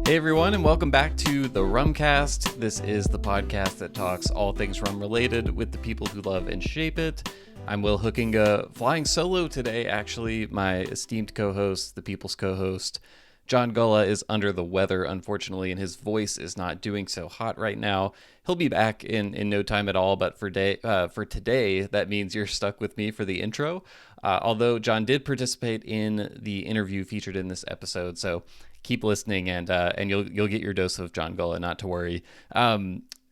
Hey everyone, and welcome back to the Rumcast. This is the podcast that talks all things rum related with the people who love and shape it. I'm Will Hookinga, flying solo today, actually. My esteemed co-host, the people's co-host, John Gulla, is under the weather, unfortunately, and his voice is not doing so hot right now. He'll be back in no time at all, but for today, that means you're stuck with me for the intro. Although John did participate in the interview featured in this episode, so keep listening, and you'll get your dose of John Gulla, not to worry.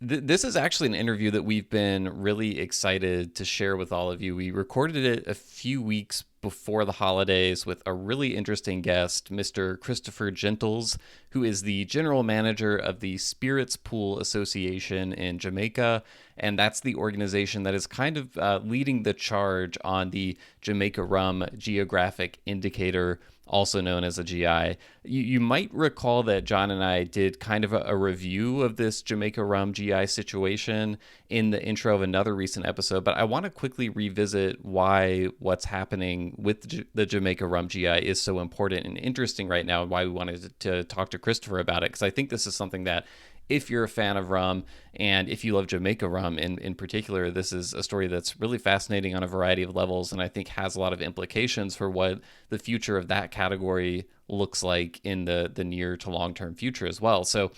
This is actually an interview that we've been really excited to share with all of you. We recorded it a few weeks before the holidays with a really interesting guest, Mr. Christopher Gentles, who is the general manager of the Spirits Pool Association in Jamaica. And that's the organization that is kind of leading the charge on the Jamaica Rum Geographic Indicator, also known as a GI. You might recall that John and I did kind of a review of this Jamaica Rum GI situation in the intro of another recent episode, but I want to quickly revisit why what's happening with the Jamaica Rum GI is so important and interesting right now, and why we wanted to talk to Christopher about it, because I think this is something that, if you're a fan of rum and if you love Jamaica rum in particular, this is a story that's really fascinating on a variety of levels, and I think has a lot of implications for what the future of that category looks like in the near to long-term future as well. So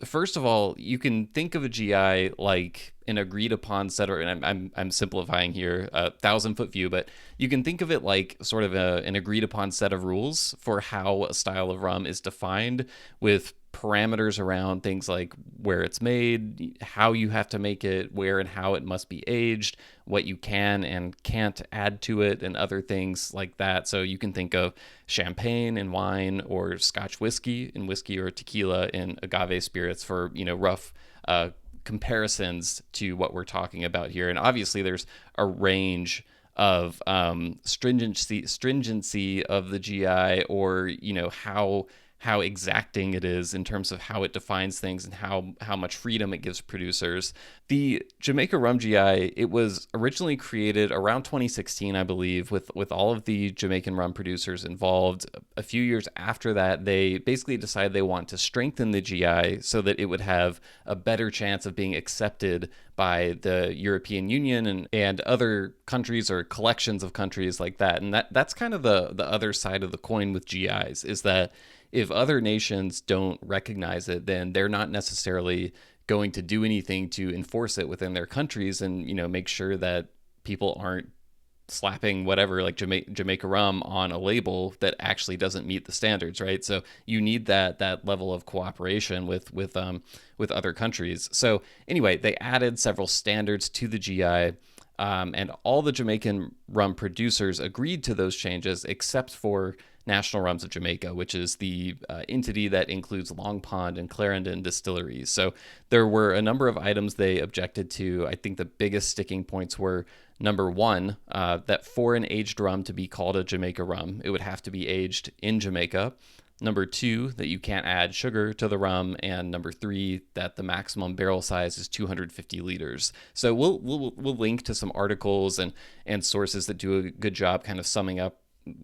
first of all, you can think of a GI like an agreed upon set, or, and I'm simplifying here, 1,000-foot view, but you can think of it like sort of an agreed upon set of rules for how a style of rum is defined, with parameters around things like where it's made, how you have to make it, where and how it must be aged, what you can and can't add to it, and other things like that. So you can think of champagne and wine, or Scotch whiskey and whiskey, or tequila and agave spirits for, rough comparisons to what we're talking about here. And obviously there's a range of stringency of the GI, or how exacting it is in terms of how it defines things and how much freedom it gives producers. The Jamaica Rum GI, it was originally created around 2016, I believe, with all of the Jamaican rum producers involved. A few years after that, they basically decided they want to strengthen the GI so that it would have a better chance of being accepted by the European Union and other countries, or collections of countries like that. And that's kind of the other side of the coin with GIs, is that if other nations don't recognize it, then they're not necessarily going to do anything to enforce it within their countries, and make sure that people aren't slapping whatever, like Jamaica rum on a label that actually doesn't meet the standards, right? So you need that level of cooperation with other countries. So anyway, they added several standards to the GI. And all the Jamaican rum producers agreed to those changes, except for National Rums of Jamaica, which is the entity that includes Long Pond and Clarendon distilleries. So there were a number of items they objected to. I think the biggest sticking points were, number one, that for an aged rum to be called a Jamaica rum, it would have to be aged in Jamaica. Number two, that you can't add sugar to the rum. And number three, that the maximum barrel size is 250 liters. So we'll link to some articles and sources that do a good job kind of summing up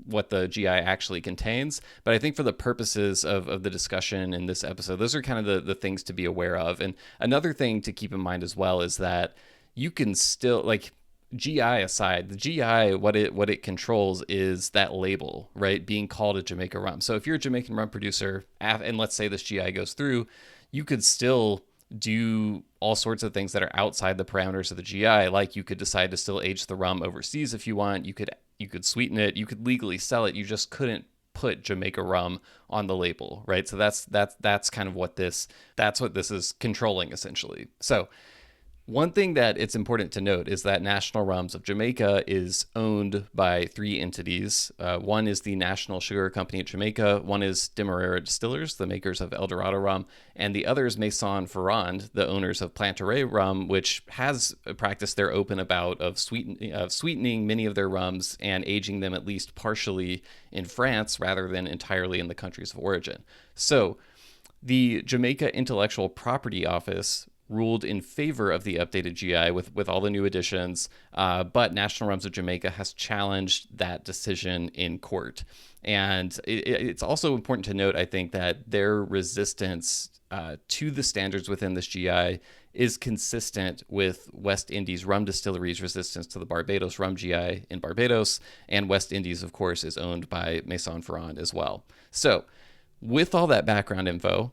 what the GI actually contains. But I think for the purposes of the discussion in this episode, those are kind of the things to be aware of. And another thing to keep in mind as well is that you can still, like, GI aside, the GI, what it controls is that label, right? Being called a Jamaica rum. So if you're a Jamaican rum producer, and let's say this GI goes through, you could still do all sorts of things that are outside the parameters of the GI. Like, you could decide to still age the rum overseas if you want. You could sweeten it. You could legally sell it. You just couldn't put Jamaica rum on the label, right? So that's kind of what this is controlling, essentially. So one thing that it's important to note is that National Rums of Jamaica is owned by three entities. One is the National Sugar Company of Jamaica, one is Demerara Distillers, the makers of El Dorado rum, and the other is Maison Ferrand, the owners of Plantaray rum, which has practiced their open about of sweetening many of their rums and aging them at least partially in France rather than entirely in the countries of origin. So the Jamaica Intellectual Property Office ruled in favor of the updated GI with all the new additions, but National Rums of Jamaica has challenged that decision in court. And it's also important to note, I think, that their resistance to the standards within this GI is consistent with West Indies Rum Distillery's resistance to the Barbados Rum GI in Barbados, and West Indies, of course, is owned by Maison Ferrand as well. So, with all that background info,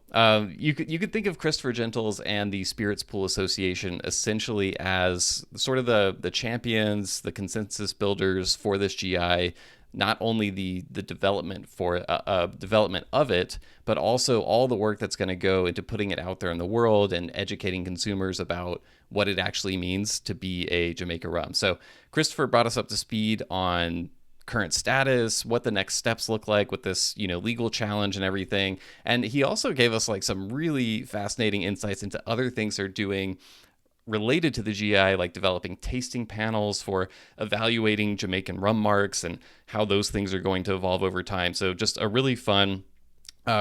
you could think of Christopher Gentles and the Spirits Pool Association essentially as sort of the champions, the consensus builders for this GI. Not only the development for development of it, but also all the work that's going to go into putting it out there in the world and educating consumers about what it actually means to be a Jamaica rum. So Christopher brought us up to speed on current status, what the next steps look like with this, legal challenge and everything. And he also gave us like some really fascinating insights into other things they're doing related to the GI, like developing tasting panels for evaluating Jamaican rum marks and how those things are going to evolve over time. So just a really fun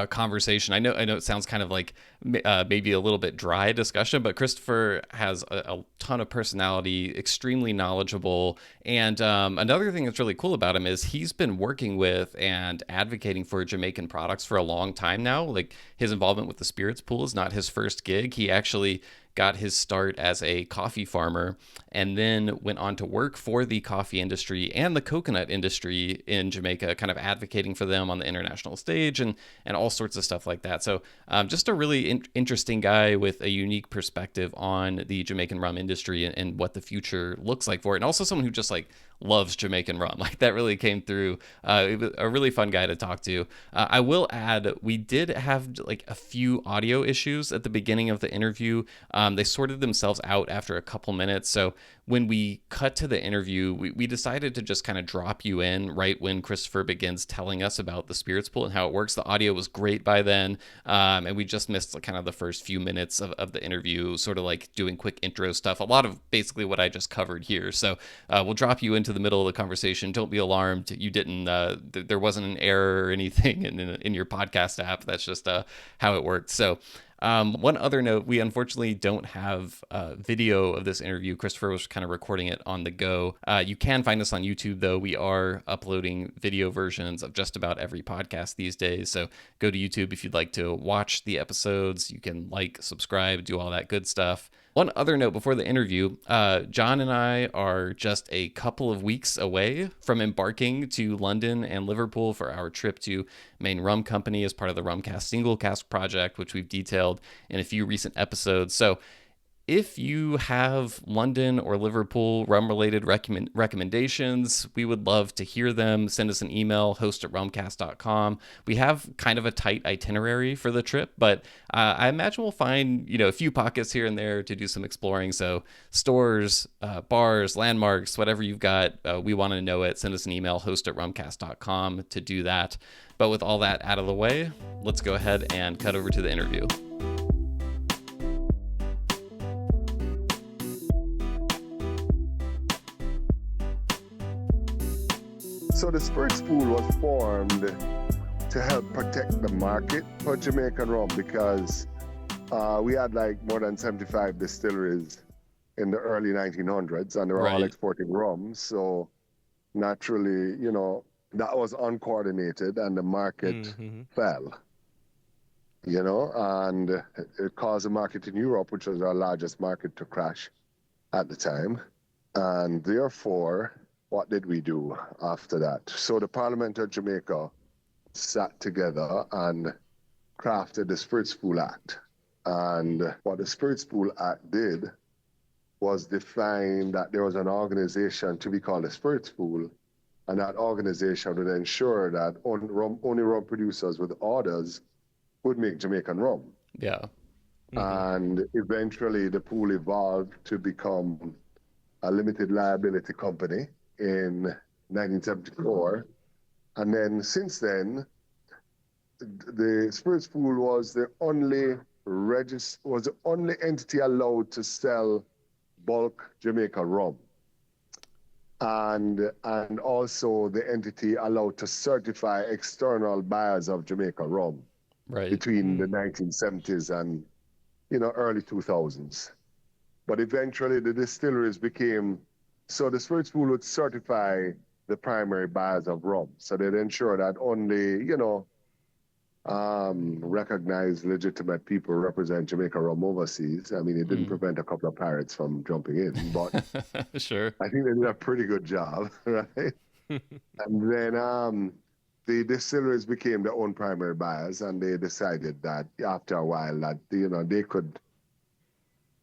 conversation. I know it sounds kind of like maybe a little bit dry discussion, but Christopher has a ton of personality, extremely knowledgeable. And another thing that's really cool about him is he's been working with and advocating for Jamaican products for a long time now. Like his involvement with the Spirits Pool is not his first gig. He actually got his start as a coffee farmer and then went on to work for the coffee industry and the coconut industry in Jamaica, kind of advocating for them on the international stage and all sorts of stuff like that. So just a really interesting guy with a unique perspective on the Jamaican rum industry and what the future looks like for it. And also someone who just like loves Jamaican rum. Like that really came through. It was a really fun guy to talk to. I will add, we did have like a few audio issues at the beginning of the interview. They sorted themselves out after a couple minutes. So when we cut to the interview, we decided to just kind of drop you in right when Christopher begins telling us about the Spirits Pool and how it works. The audio was great by then. And we just missed kind of the first few minutes of the interview, sort of like doing quick intro stuff. A lot of basically what I just covered here. So we'll drop you into the middle of the conversation. Don't be alarmed. You didn't, there wasn't an error or anything in your podcast app. That's just how it worked. So one other note, we unfortunately don't have video of this interview. Christopher was kind of recording it on the go. You can find us on YouTube, though. We are uploading video versions of just about every podcast these days. So go to YouTube if you'd like to watch the episodes. You can like, subscribe, do all that good stuff. One other note before the interview, John and I are just a couple of weeks away from embarking to London and Liverpool for our trip to Maine Rum Company as part of the Rumcast single cast project, which we've detailed in a few recent episodes. So if you have London or Liverpool rum-related recommendations, we would love to hear them. Send us an email, host@rumcast.com. We have kind of a tight itinerary for the trip, but I imagine we'll find a few pockets here and there to do some exploring. So stores, bars, landmarks, whatever you've got, we want to know it. Send us an email, host@rumcast.com to do that. But with all that out of the way, let's go ahead and cut over to the interview. So the Spirits Pool was formed to help protect the market for Jamaican rum because we had like more than 75 distilleries in the early 1900s and they were all exporting rum. So naturally, that was uncoordinated and the market fell, and it caused the market in Europe, which was our largest market, to crash at the time. And therefore, what did we do after that? So the Parliament of Jamaica sat together and crafted the Spirits Pool Act. And what the Spirits Pool Act did was define that there was an organization to be called the Spirits Pool, and that organization would ensure that only rum producers with orders would make Jamaican rum. Yeah. Mm-hmm. And eventually the pool evolved to become a limited liability company in 1974. And then since then, the Spirits Pool was the only entity allowed to sell bulk Jamaica rum. And also the entity allowed to certify external buyers of Jamaica rum between the 1970s and early 2000s. But eventually the distilleries became, so the spirits pool would certify the primary buyers of rum. So they'd ensure that only, recognized legitimate people represent Jamaica rum overseas. I mean, it didn't prevent a couple of pirates from jumping in, but Sure. I think they did a pretty good job, right? And then the distilleries became their own primary buyers, and they decided that after a while that they could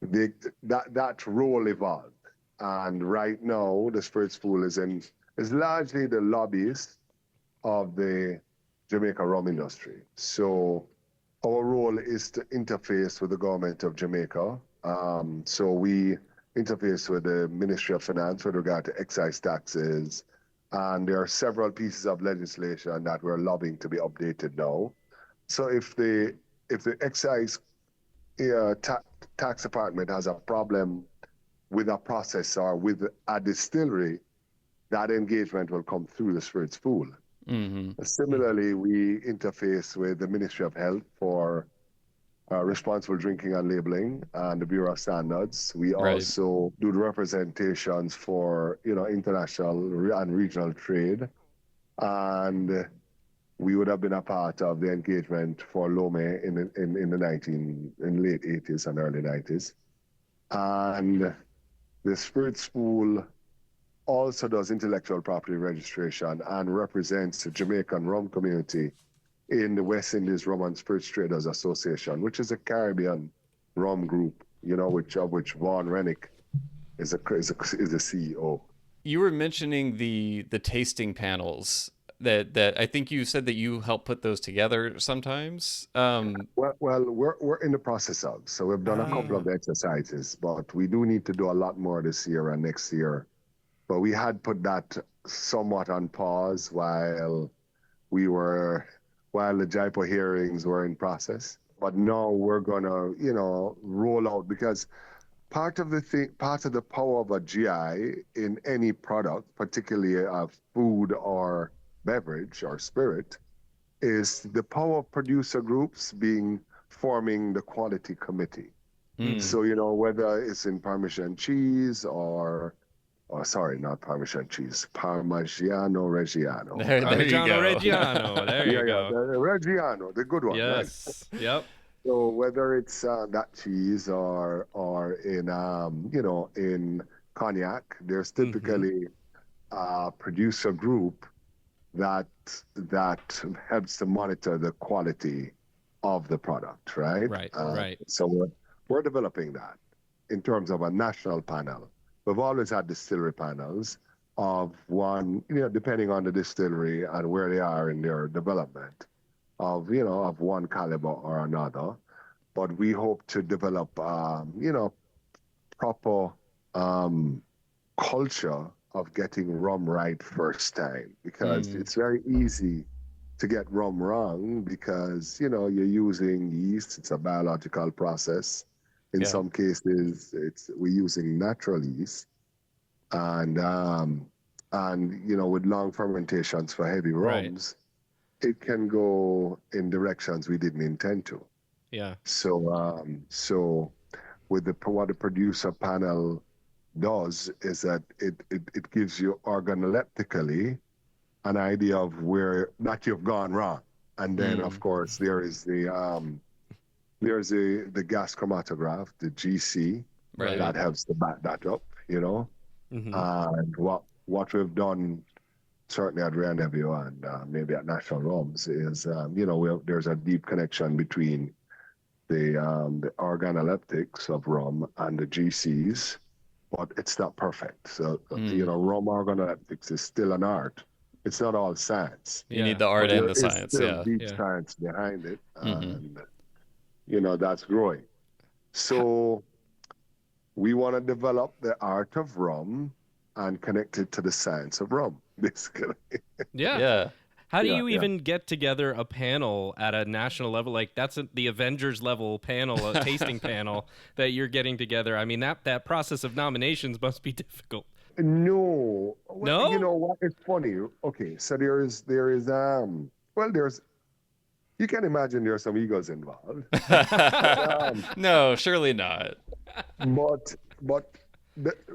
that role evolved. And right now, the spirits pool is largely the lobbyist of the Jamaica rum industry. So our role is to interface with the government of Jamaica. So we interface with the Ministry of Finance with regard to excise taxes. And there are several pieces of legislation that we're lobbying to be updated now. So if the excise tax department has a problem with a process or with a distillery, that engagement will come through the spirits pool. Similarly, we interface with the Ministry of Health for responsible drinking and labeling and the Bureau of Standards. We also do the representations for international and regional trade, and we would have been a part of the engagement for Lome in the late 80s and early 90s. And the Spirits Pool also does intellectual property registration and represents the Jamaican rum community in the West Indies Rum and Spirits Traders Association, which is a Caribbean rum group, which Vaughn Rennick is the CEO. You were mentioning the tasting panels that I think you said that you help put those together sometimes. Well, we're in the process of. So we've done a couple of exercises, but we do need to do a lot more this year and next year. But we had put that somewhat on pause while the Jaipur hearings were in process. But now we're gonna, roll out, because part of the power of a GI in any product, particularly a food or beverage or spirit, is the power of producer groups forming the quality committee. So, whether it's in Parmesan cheese or sorry, not Parmesan cheese, Parmigiano Reggiano. Parmigiano Reggiano, there you go. The Reggiano, the good one, yes. Right? Yep. So whether it's that cheese or in in cognac, there's typically a producer group that helps to monitor the quality of the product, right? Right. So we're developing that in terms of a national panel. We've always had distillery panels of one, depending on the distillery and where they are in their development, of one caliber or another. But we hope to develop, proper culture of getting rum right first time, because it's very easy to get rum wrong because, you're using yeast. It's a biological process. In some cases, we're using natural yeast, and with long fermentations for heavy rums, it can go in directions we didn't intend to. Yeah. So with what the producer panel does is that it gives you organoleptically an idea of where that you've gone wrong, and then of course there's the gas chromatograph, the GC, that helps to back that up, And what we've done, certainly at Rendezvous and maybe at National Rums, is there's a deep connection between the organoleptics of rum and the GCs, but it's not perfect. So rum organoleptics is still an art. It's not all science. You need the art and the science. Still deep science behind it, and that's growing. So we want to develop the art of rum and connect it to the science of rum, basically. Yeah. How do you even get together a panel at a national level? Like, that's the Avengers level panel, a tasting panel that you're getting together. I mean, that process of nominations must be difficult. No. No? You know what? It's funny. Okay, so there's You can imagine there are some egos involved. But, No, surely not. but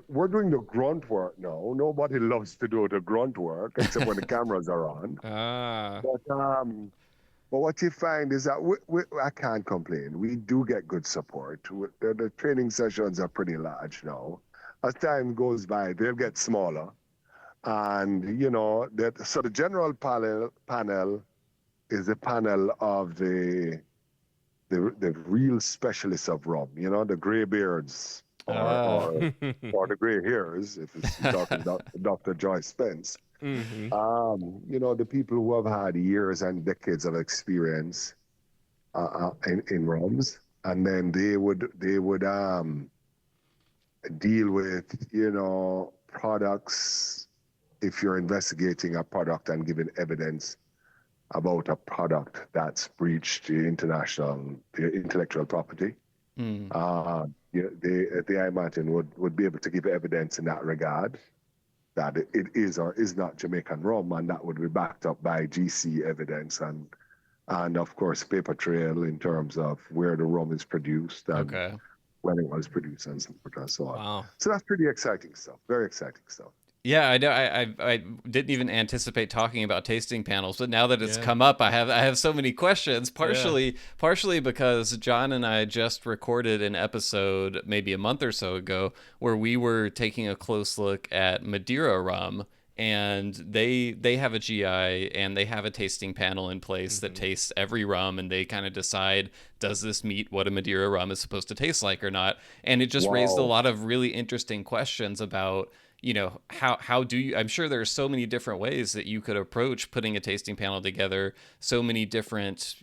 we're doing the grunt work now. Nobody loves to do the grunt work except when the cameras are on. But what you find is that I can't complain. We do get good support. The training sessions are pretty large now. As time goes by, they'll get smaller. And, so the general panel is a panel of the real specialists of rum, the graybeards or the gray hairs, if it's talking about Dr. Joyce Spence. The people who have had years and decades of experience in rums, and then they would deal with products. If you're investigating a product and giving evidence about a product that's breached the intellectual property, they I imagine would be able to give evidence in that regard, that it is or is not Jamaican rum, and that would be backed up by GC evidence and of course paper trail in terms of where the rum is produced and when it was produced and so on. Wow. So that's pretty exciting stuff. Very exciting stuff. Yeah, I know. I didn't even anticipate talking about tasting panels, but now that it's come up, I have so many questions. Partially because John and I just recorded an episode maybe a month or so ago where we were taking a close look at Madeira rum, and they have a GI and they have a tasting panel in place that tastes every rum, and they kind of decide, does this meet what a Madeira rum is supposed to taste like or not? And it just raised a lot of really interesting questions about, how do you, I'm sure there are so many different ways that you could approach putting a tasting panel together, so many different,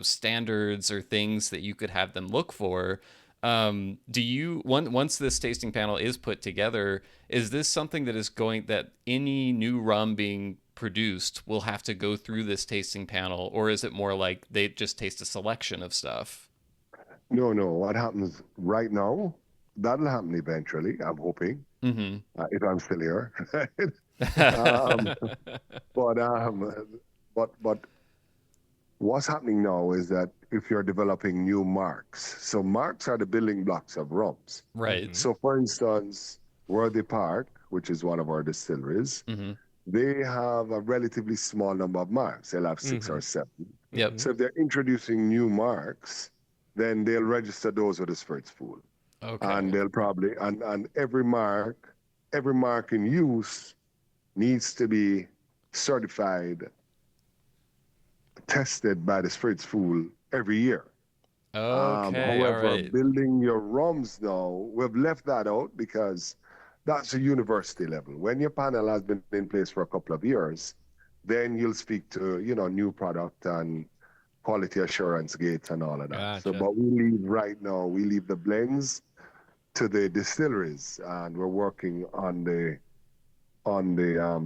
standards or things that you could have them look for. Once this tasting panel is put together, is this something that any new rum being produced will have to go through this tasting panel, or is it more like they just taste a selection of stuff? No. What happens right now, that'll happen eventually, I'm hoping. If I'm still here. But what's happening now is that if you're developing new marks, so marks are the building blocks of rums. Right. So for instance, Worthy Park, which is one of our distilleries, they have a relatively small number of marks. They'll have 6 or 7. Yep. So if they're introducing new marks, then they'll register those with the spirits pool. Okay. And they'll probably and every mark in use needs to be certified, tested by the spirits pool every year. Okay. However, all right. building your rums now, we've left that out because that's a university level. When your panel has been in place for a couple of years, then you'll speak to new product and quality assurance gates and all of that. Gotcha. So, but we leave the blends to the distilleries, and we're working on the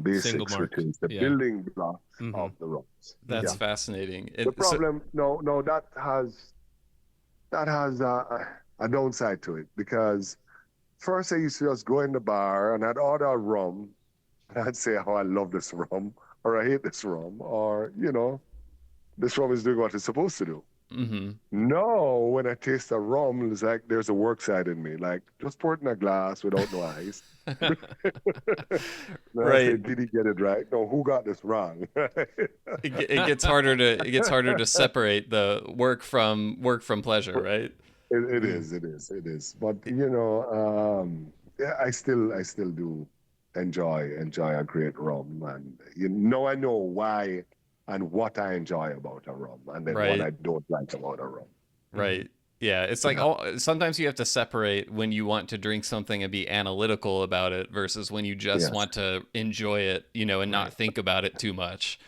basics, which is the building blocks of the rums. That's fascinating. The problem, that has a downside to it, because first I used to just go in the bar and I'd order a rum, and I'd say, "Oh, I love this rum," or "I hate this rum," or this rum is doing what it's supposed to do. No, when I taste a rum, it's like there's a work side in me. Like, just pour it in a glass without no ice. Right. Say, did he get it right? No, who got this wrong? It gets harder to separate the work from pleasure, right? It is. But I still do enjoy a great rum, and I know why and what I enjoy about a rum, and then what I don't like about a rum. Right. Yeah, it's like sometimes you have to separate when you want to drink something and be analytical about it versus when you just want to enjoy it, and not think about it too much.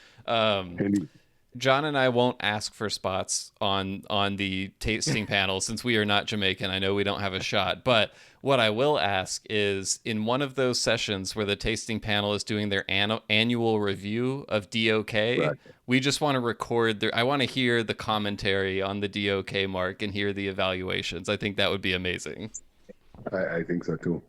John and I won't ask for spots on the tasting panel since we are not Jamaican. I know we don't have a shot, but what I will ask is, in one of those sessions where the tasting panel is doing their annual review of DOK, we just want to record I want to hear the commentary on the DOK mark and hear the evaluations. I think that would be amazing. I think so too.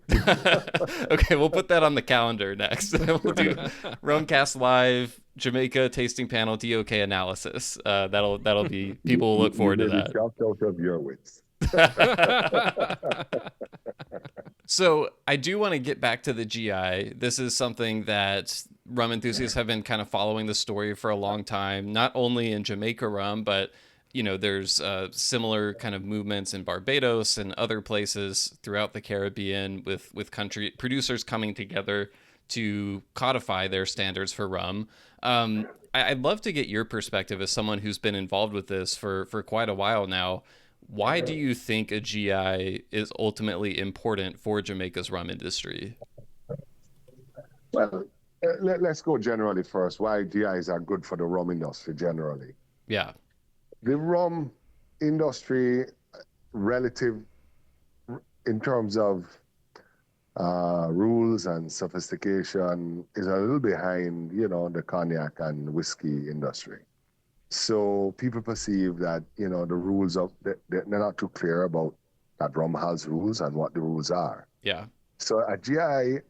Okay, we'll put that on the calendar next. We'll do Rumcast Live Jamaica tasting panel DOK analysis. That'll be, people will look You forward to really that. shocked out of your wits. So I do want to get back to the GI. This is something that rum enthusiasts have been kind of following the story for a long time, not only in Jamaica rum, but there's similar kind of movements in Barbados and other places throughout the Caribbean with country producers coming together to codify their standards for rum. I'd love to get your perspective as someone who's been involved with this for quite a while now. Why do you think a GI is ultimately important for Jamaica's rum industry? Well, let's go generally first. Why GIs are good for the rum industry generally. Yeah. The rum industry, relative in terms of rules and sophistication, is a little behind, the cognac and whiskey industry. So people perceive that, the rules they're not too clear about that rum has rules and what the rules are. Yeah. So a GI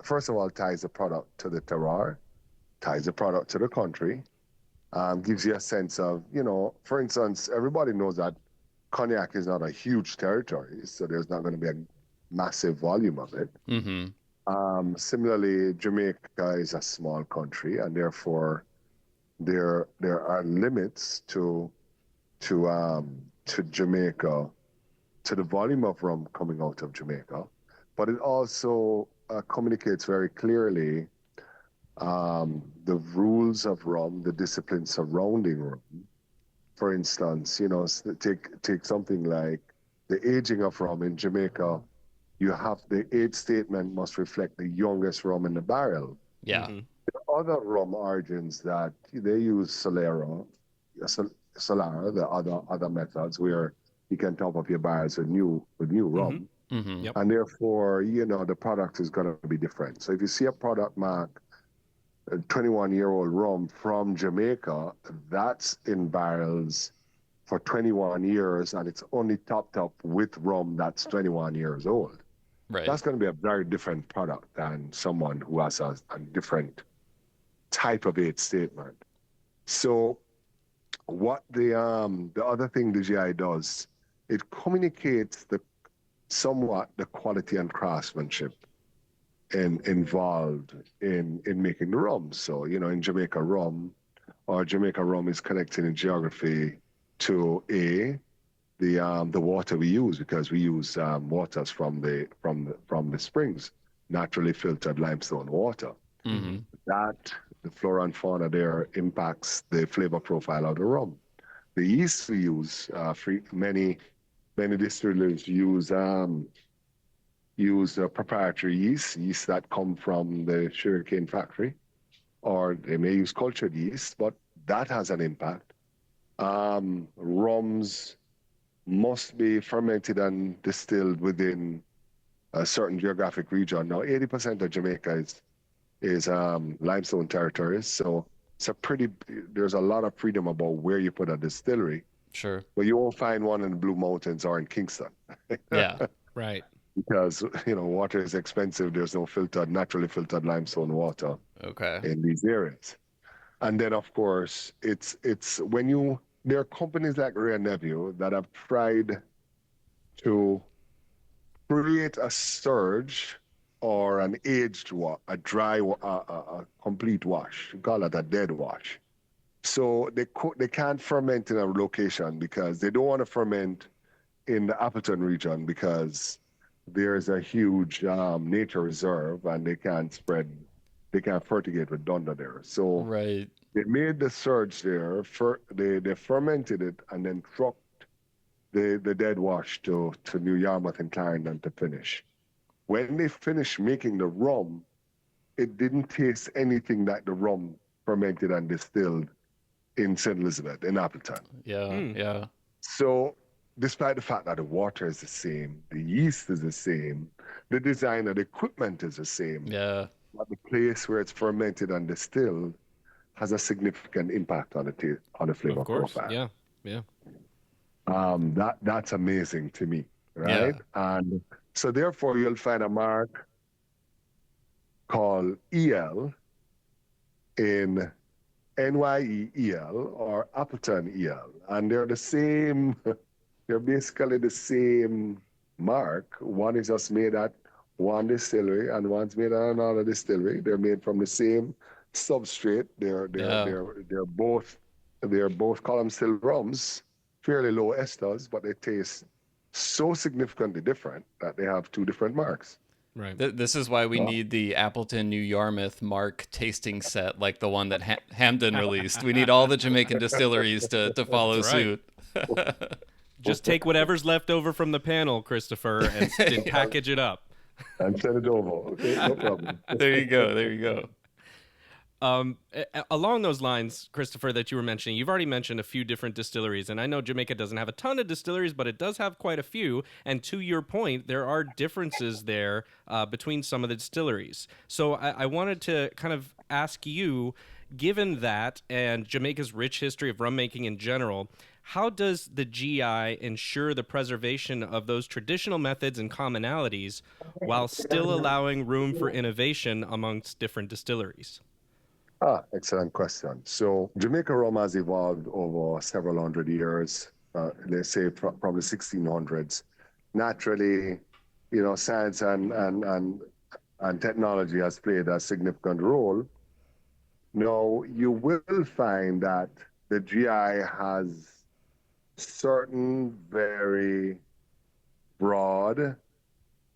first of all, ties the product to the terroir, ties the product to the country, gives you a sense of, for instance, everybody knows that cognac is not a huge territory, so there's not going to be a massive volume of it. Mm-hmm. Similarly, Jamaica is a small country, and therefore there are limits to Jamaica, to the volume of rum coming out of Jamaica, but it also communicates very clearly the rules of rum, the discipline surrounding rum. For instance, take something like the aging of rum in Jamaica. You have the age statement must reflect the youngest rum in the barrel. Yeah. Mm-hmm. Other rum origins that they use Solara, the other methods where you can top up your barrels with new rum. Mm-hmm. Yep. And therefore, the product is going to be different. So if you see a product mark 21-year-old rum from Jamaica, that's in barrels for 21 years, and it's only topped up with rum that's 21 years old. Right. That's going to be a very different product than someone who has a different type of age statement. So what the other thing the GI does, it communicates somewhat the quality and craftsmanship involved in making the rum. So, in Jamaica rum is connected in geography to the water we use, because we use waters from the springs, naturally filtered limestone water. Mm-hmm. That the flora and fauna there impacts the flavor profile of the rum. The yeast we use, many distillers use proprietary yeast that come from the sugarcane factory, or they may use cultured yeast, but that has an impact. Rums must be fermented and distilled within a certain geographic region. Now, 80% of Jamaica is limestone territories, so there's a lot of freedom about where you put a distillery. Sure. But you won't find one in the Blue Mountains or in Kingston. Yeah. Right. Because water is expensive. There's no naturally filtered limestone water in these areas. And then, of course, it's when there are companies like Ray and Nephew that have tried to create a surge or an aged a dry, a complete wash. You call it a dead wash. So they can't ferment in a location because they don't want to ferment in the Appleton region because there's a huge nature reserve and they can't fertigate with dunder there. So right. They made the surge there, they fermented it and then trucked the dead wash to New Yarmouth and Clarendon to finish. When they finished making the rum, it didn't taste anything like the rum fermented and distilled in St. Elizabeth, in Appleton. Yeah, yeah. So despite the fact that the water is the same, the yeast is the same, the design of the equipment is the same, yeah, but the place where it's fermented and distilled has a significant impact on the flavor profile. Yeah. That's amazing to me, right? Yeah. And so therefore you'll find a mark called EL in NYEEL or Appleton EL, and they're the same. They're basically the same mark. One is just made at one distillery, and one's made at another distillery. They're made from the same substrate. They're both column still rums, fairly low esters, but they taste so significantly different that they have two different marks. Right. This is why we need the Appleton New Yarmouth Mark tasting set, like the one that Hamden released. We need all the Jamaican distilleries to follow suit. Just take whatever's left over from the panel, Christopher, and package it up. And send it over. Okay, no problem. There you go. There you go. Along those lines, Christopher, that you were mentioning, you've already mentioned a few different distilleries, and I know Jamaica doesn't have a ton of distilleries, but it does have quite a few. And to your point, there are differences there between some of the distilleries. So I wanted to kind of ask you, given that and Jamaica's rich history of rum making in general, how does the GI ensure the preservation of those traditional methods and commonalities while still allowing room for innovation amongst different distilleries? Excellent question. So Jamaica rum has evolved over several hundred years, let's say probably 1600s. Naturally, science and technology has played a significant role. Now, you will find that the GI has certain very broad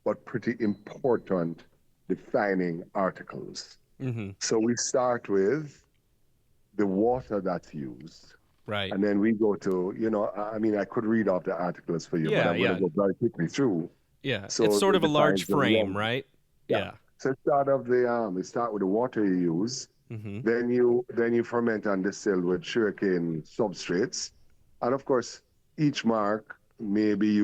but pretty important defining articles. Mm-hmm. So we start with the water that's used. Right. And then we go to, I could read off the articles for you, but I'm going to go very quickly through. Yeah. So it's sort of a large defines the frame, rum. right? Yeah. So start with the water you use. Mm-hmm. Then you ferment and distill with sugarcane substrates. And of course, each mark may be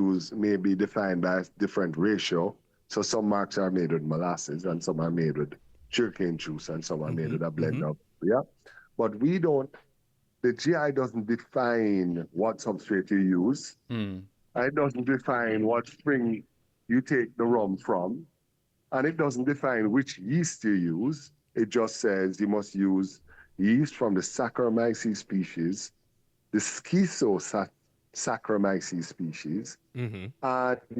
defined by a different ratio. So some marks are made with molasses and some are made with sugarcane juice and some are made with a blend of, But the GI doesn't define what substrate you use. And it doesn't define what spring you take the rum from. And it doesn't define which yeast you use. It just says you must use yeast from the Saccharomyces species, the Schizo-Saccharomyces species, and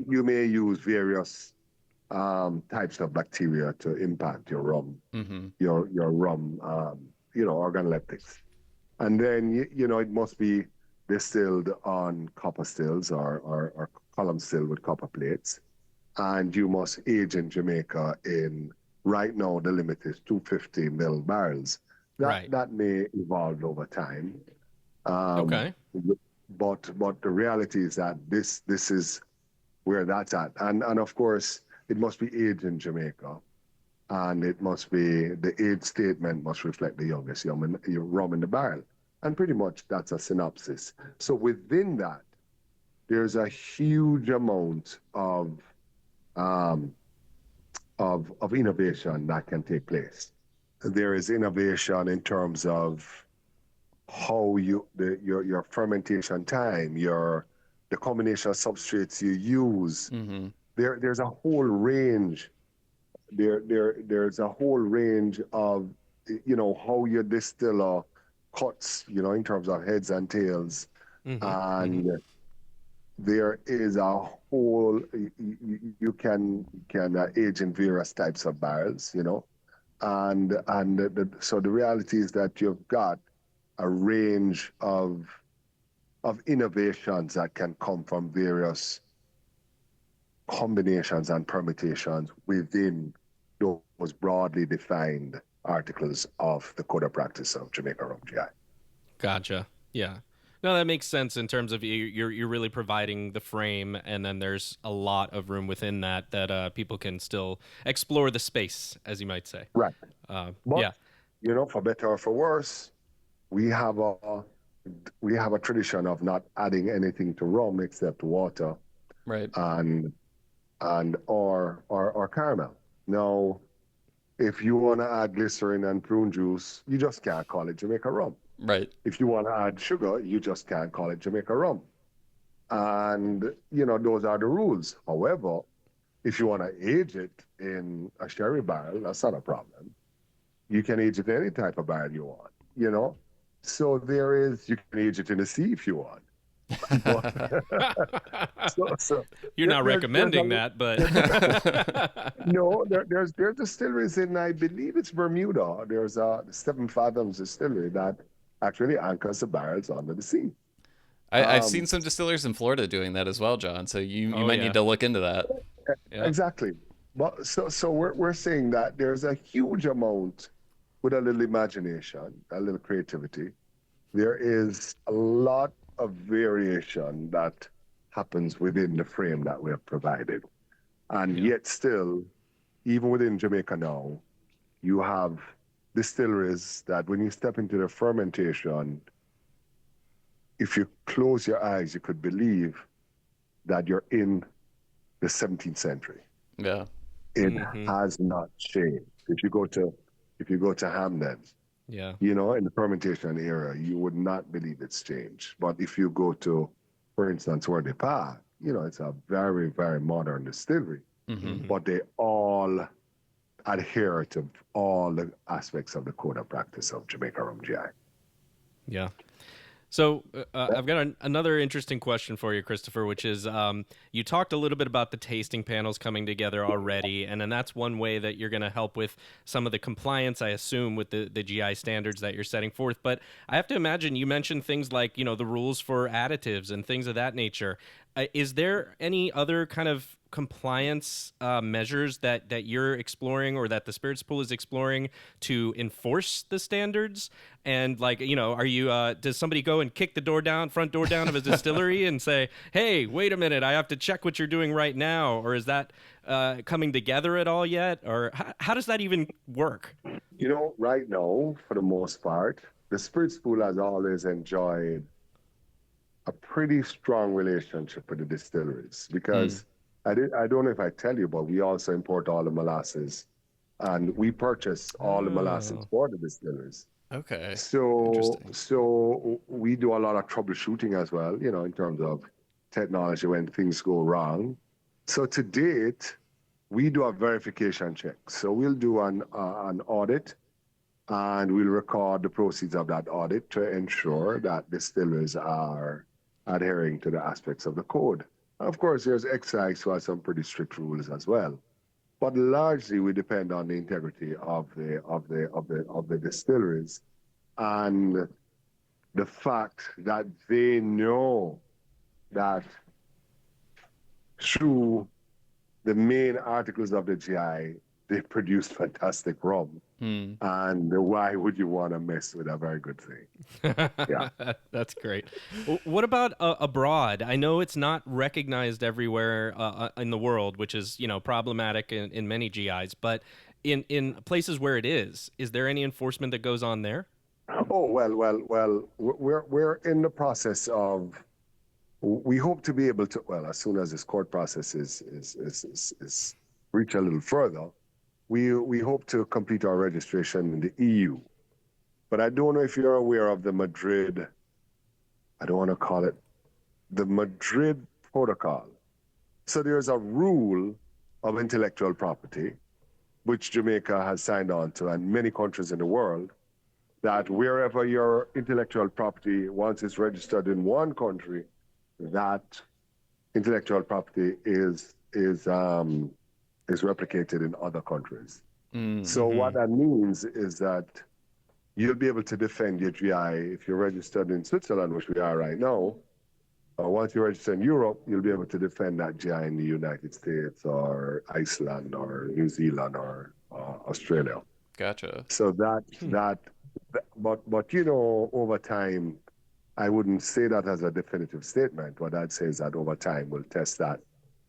you may use various types of bacteria to impact your rum, your rum, organoleptics. And then, it must be distilled on copper stills or column still with copper plates. And you must age in Jamaica right now, the limit is 250 mil barrels. That may evolve over time. Okay. But the reality is that this is where that's at. And of course, it must be aged in Jamaica. And the age statement must reflect the youngest rum in the barrel. And pretty much that's a synopsis. So within that, there's a huge amount of innovation that can take place. There is innovation in terms of how your fermentation time, the combination of substrates you use. There's a whole range. There's a whole range of how your distiller cuts, in terms of heads and tails, and there is a whole. You can age in various types of barrels, so the reality is that you've got a range of innovations that can come from various combinations and permutations within those broadly defined articles of the Code of Practice of Jamaica Rum GI. Gotcha. Yeah. No, that makes sense in terms of you're really providing the frame, and then there's a lot of room within that people can still explore the space, as you might say. Right. But, for better or for worse, we have a tradition of not adding anything to rum except water, right, and or caramel. Now, if you want to add glycerin and prune juice, you just can't call it Jamaica rum. Right. If you want to add sugar, you just can't call it Jamaica rum. And, those are the rules. However, if you want to age it in a sherry barrel, that's not a problem. you can age it in any type of barrel you want, you know? So you can age it in the sea if you want. But so You're not there's recommending that, but no, there's distilleries in, I believe it's Bermuda. There's a Seven Fathoms distillery that actually anchors the barrels under the sea. I've seen Um, some distillers in Florida doing that as well, John. So you oh might need yeah, to look into that. yeah, exactly. But so we're saying that there's a huge amount with a little imagination, a little creativity. There is a lot of variation that happens within the frame that we have provided. And yeah, yet still, even within Jamaica now, you have distilleries that when you step into the fermentation, if you close your eyes, you could believe that you're in the 17th century. Yeah. It mm-hmm. has not changed. If you go to Hamden, Yeah, you know, in the fermentation era, you would not believe it's changed. But if you go to, for instance, where they pass, you know, it's a very, very modern distillery, Mm-hmm. but they all adhere to all the aspects of the code of practice of Jamaica Rum GI. yeah. So I've got another interesting question for you, Christopher, which is you talked a little bit about the tasting panels coming together already, and then that's one way that you're going to help with some of the compliance, I assume, with the GI standards that you're setting forth. But I have to imagine you mentioned things like, you know, the rules for additives and things of that nature. Is there any other kind of compliance measures that you're exploring or that the spirits pool is exploring to enforce the standards? And like, you know, are you does somebody go and kick the front door down of a distillery and say, hey, wait a minute, I have to check what you're doing right now? Or is that coming together at all yet? Or how does that even work? You know, right now, for the most part, the spirits pool has always enjoyed a pretty strong relationship with the distilleries because I don't know if I tell you, but we also import all the molasses and we purchase all the molasses Oh, for the distilleries. Okay. So Interesting. so we do a lot of troubleshooting as well, you know, in terms of technology when things go wrong. So to date, we do a verification check. So we'll do an audit and we'll record the proceeds of that audit to ensure that distillers are adhering to the aspects of the code. Of course, there's excise who has some pretty strict rules as well. But largely we depend on the integrity of the distilleries and the fact that they know that through the main articles of the GI, they produce fantastic rum. Hmm. And why would you want to mess with a very good thing? Yeah. that's great. What about abroad? I know it's not recognized everywhere in the world, which is, you know, problematic in many GIs. But in places where it is there any enforcement that goes on there? Oh, well. We're in the process of. We hope to be able to. Well, as soon as this court process is reach a little further, we hope to complete our registration in the EU. But I don't know if you're aware of the Madrid. I don't want to call it the Madrid Protocol. So there's a rule of intellectual property, which Jamaica has signed on to, and many countries in the world, that wherever your intellectual property, once it's registered in one country, that intellectual property is replicated in other countries. Mm-hmm. So what that means is that you'll be able to defend your GI if you're registered in Switzerland, which we are right now. Once you register in Europe, you'll be able to defend that GI in the United States or Iceland or New Zealand or Australia. Gotcha. So but you know, over time, I wouldn't say that as a definitive statement. What I'd say is that over time, we'll test that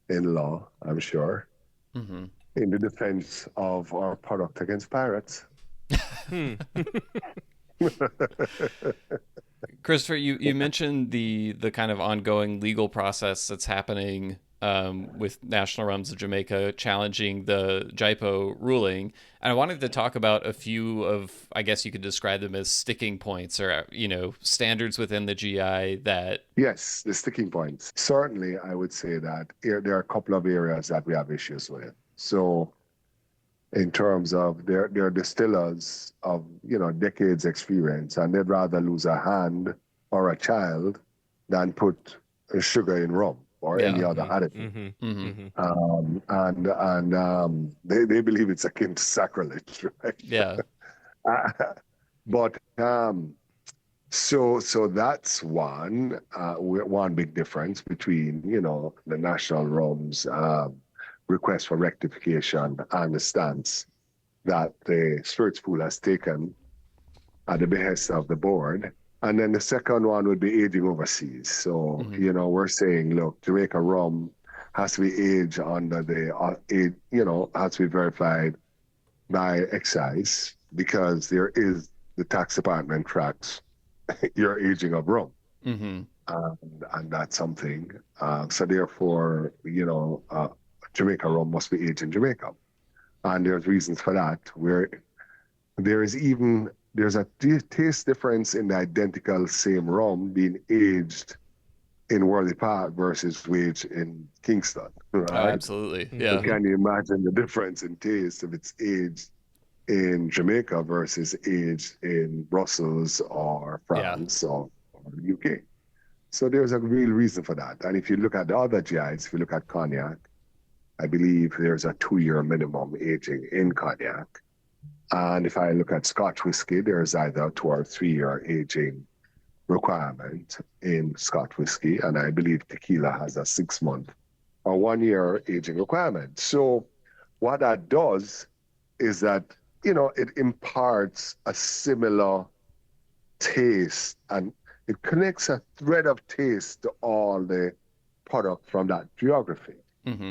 in law, I'm sure, Mm-hmm. in the defense of our product against pirates. Christopher, you mentioned the kind of ongoing legal process that's happening with National Rums of Jamaica challenging the JIPO ruling. And I wanted to talk about a few of, I guess you could describe them as sticking points or, you know, standards within the GI that... Yes, the sticking points. Certainly, I would say that there are a couple of areas that we have issues with. So in terms of their distillers of, decades experience, and they'd rather lose a hand or a child than put sugar in rum or any other additive. They believe it's akin to sacrilege, right? Yeah. But so that's one big difference between the national rum's request for rectification and the stance that the spirits pool has taken at the behest of the board. And then the second one would be aging overseas. So we're saying, look, Jamaica rum has to be aged under has to be verified by excise, because there is the tax department tracks your aging of rum. And that's something. So therefore, Jamaica rum must be aged in Jamaica. And there's reasons for that, where there's a taste difference in the identical same rum being aged in Worthy Park versus aged in Kingston. Right? Oh, absolutely. Yeah. So can you imagine the difference in taste if it's aged in Jamaica versus aged in Brussels or France or the UK? So there's a real reason for that. And if you look at the other GIs, if you look at cognac, I believe there's a 2-year minimum aging in cognac. And if I look at Scotch whiskey, there's either a 2 or 3-year aging requirement in Scotch whiskey. And I believe tequila has a 6-month or 1-year aging requirement. So what that does is that, it imparts a similar taste, and it connects a thread of taste to all the products from that geography,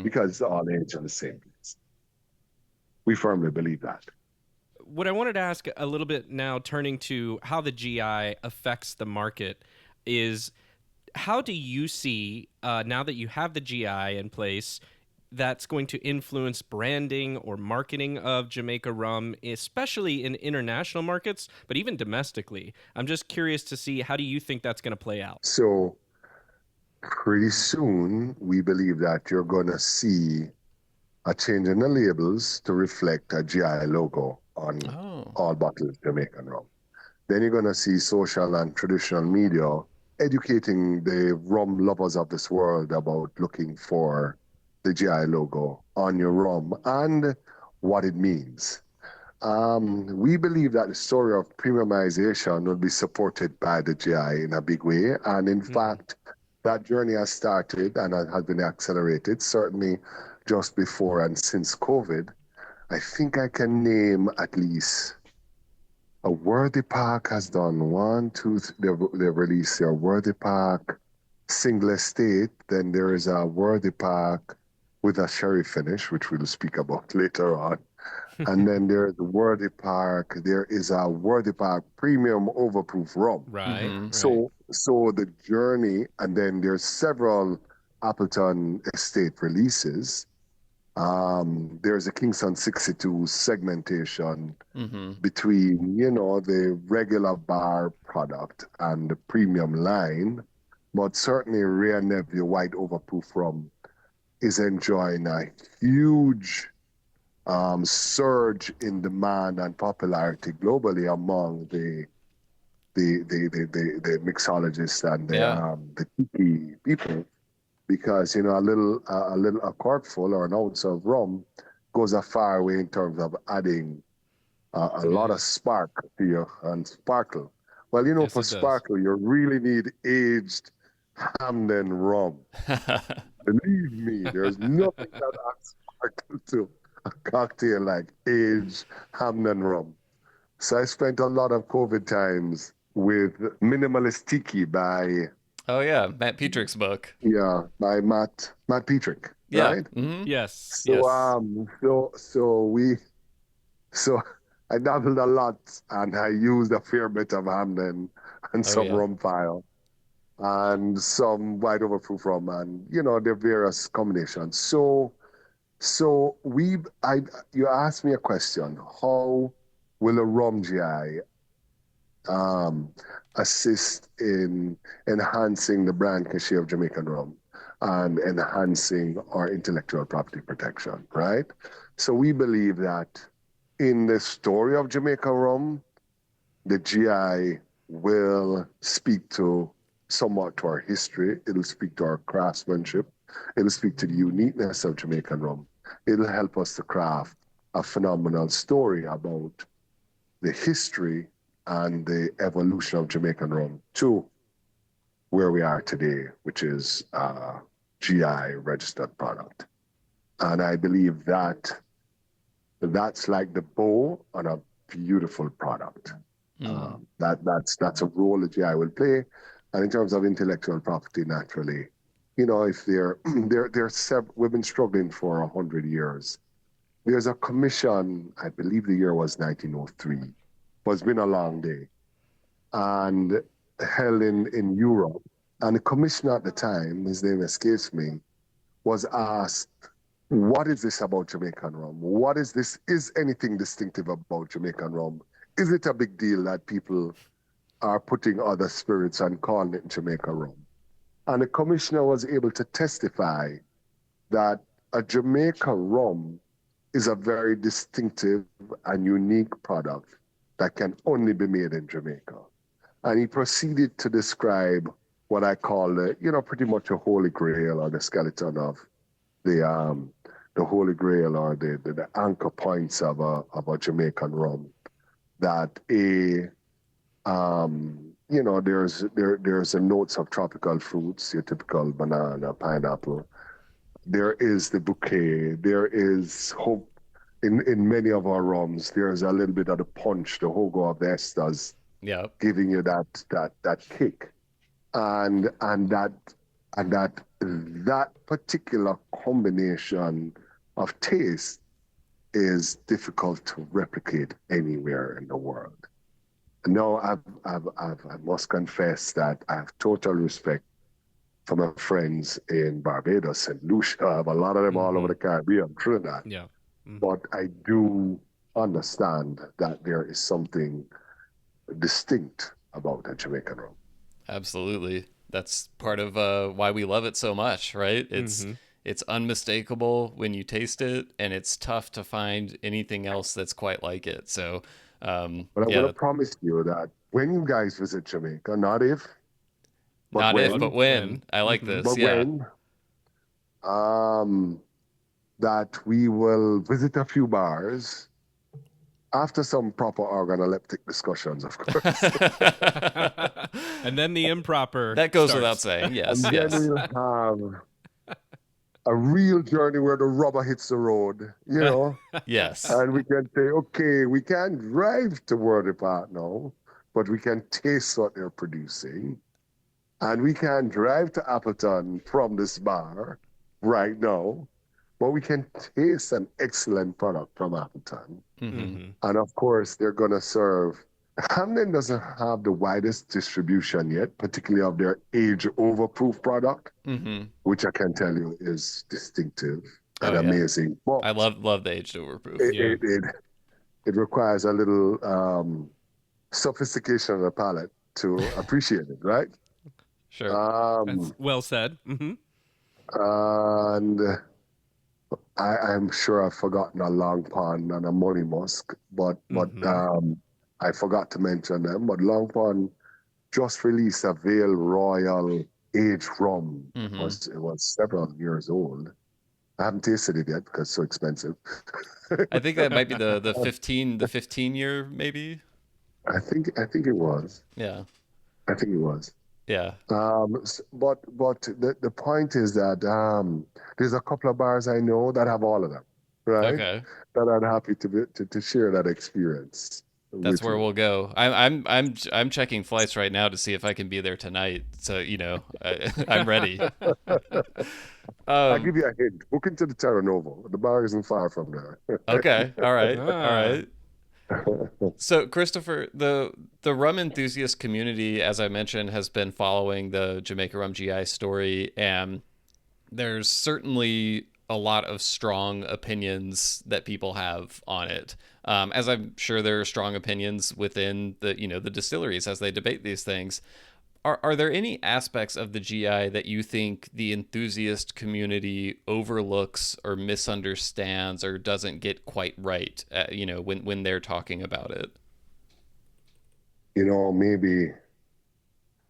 because it's all aged in the same place. We firmly believe that. What I wanted to ask a little bit now, turning to how the GI affects the market, is how do you see, now that you have the GI in place, that's going to influence branding or marketing of Jamaica rum, especially in international markets, but even domestically? I'm just curious to see, how do you think that's going to play out? So pretty soon, we believe that you're going to see a change in the labels to reflect a GI logo on all bottles of Jamaican rum. Then you're going to see social and traditional media educating the rum lovers of this world about looking for the GI logo on your rum and what it means. We believe that the story of premiumization will be supported by the GI in a big way. And in fact, that journey has started and has been accelerated, certainly just before and since COVID. I think I can name at least a Worthy Park has done 1, 2, they've released their Worthy Park single estate. Then there is a Worthy Park with a sherry finish, which we'll speak about later on. And then there's the Worthy Park. There is a Worthy Park premium overproof rum. Right. So the journey, and then there's several Appleton estate releases. There's a Kingston 62 segmentation between, the regular bar product and the premium line, but certainly Rare Nephew White Overproof rum is enjoying a huge surge in demand and popularity globally among the mixologists and the tiki people, because a corkful or an ounce of rum goes a far way in terms of adding a lot of spark to your and sparkle. Well, Yes, for sparkle, you really need aged Hamden rum. Believe me, there's nothing that adds sparkle to a cocktail like aged Hamden rum. So I spent a lot of COVID times with Minimalist Tiki by... Oh, yeah, Matt Petrick's book. Yeah, by Matt Petrick, Yeah. right? Yes. So I dabbled a lot, and I used a fair bit of Hamden and some rum file and some white overproof rum, and their various combinations. So you asked me a question: how will a rum GI assist in enhancing the brand cachet of Jamaican rum and enhancing our intellectual property protection, right? So we believe that in the story of Jamaica rum, the GI will speak to somewhat to our history. It'll speak to our craftsmanship. It'll speak to the uniqueness of Jamaican rum. It'll help us to craft a phenomenal story about the history and the evolution of Jamaican rum to where we are today, which is a GI registered product. And I believe that that's like the bow on a beautiful product. That's a role that GI will play. And in terms of intellectual property, naturally, if we've been struggling for 100 years. There's a commission, I believe the year was 1903, but it's been a long day, and held in Europe. And the commissioner at the time, his name escapes me, was asked, what is this about Jamaican rum? What is this? Is anything distinctive about Jamaican rum? Is it a big deal that people are putting other spirits and calling it Jamaica rum? And the commissioner was able to testify that a Jamaica rum is a very distinctive and unique product that can only be made in Jamaica. And he proceeded to describe what I call, pretty much a holy grail, or the skeleton of the holy grail, or the anchor points of a Jamaican rum. That there's a notes of tropical fruits, your typical banana, pineapple. There is the bouquet. There is hope in many of our rums. There's a little bit of the punch, the hogo of the esters, giving you that kick, and that particular combination of taste is difficult to replicate anywhere in the world. No, I must confess that I have total respect for my friends in Barbados, St. Lucia. I have a lot of them all over the Caribbean, Trinidad. Yeah. But I do understand that there is something distinct about a Jamaican rum. Absolutely. That's part of why we love it so much, right? It's unmistakable when you taste it, and it's tough to find anything else that's quite like it. So, but I'm going to promise you that when you guys visit Jamaica, not if, but when. I like this. But when, that we will visit a few bars after some proper organoleptic discussions, of course. And then the improper. That goes starts. Without saying, yes. And then we'll have a real journey where the rubber hits the road, Yes. And we can say, okay, we can't drive to Worthy Park now, but we can taste what they're producing. And we can drive to Appleton from this bar right now, but we can taste an excellent product from Appleton. And of course, they're going to serve. Hamden doesn't have the widest distribution yet, particularly of their age overproof product, which I can tell you is distinctive and amazing. But I love the aged overproof. It requires a little sophistication of the palate to appreciate it, right? Sure. That's well said. And I'm sure I've forgotten a Long Pond and a Money Musk, but I forgot to mention them. But Long Pond just released a Vale Royal aged rum. It was several years old. I haven't tasted it yet because it's so expensive. I think that might be the 15 year maybe. I think it was. Yeah. I think it was. Yeah. But the point is that there's a couple of bars I know that have all of them, right? Okay. That I'm happy to share that experience. That's where we'll go. I'm checking flights right now to see if I can be there tonight. So I'm ready. I'll give you a hint. Book into the Terra Nova. The bar isn't far from there. Okay. All right. All right. So, Christopher, the rum enthusiast community, as I mentioned, has been following the Jamaica Rum GI story, and there's certainly a lot of strong opinions that people have on it. As I'm sure there are strong opinions within the distilleries as they debate these things. Are there any aspects of the GI that you think the enthusiast community overlooks or misunderstands or doesn't get quite right, when they're talking about it? Maybe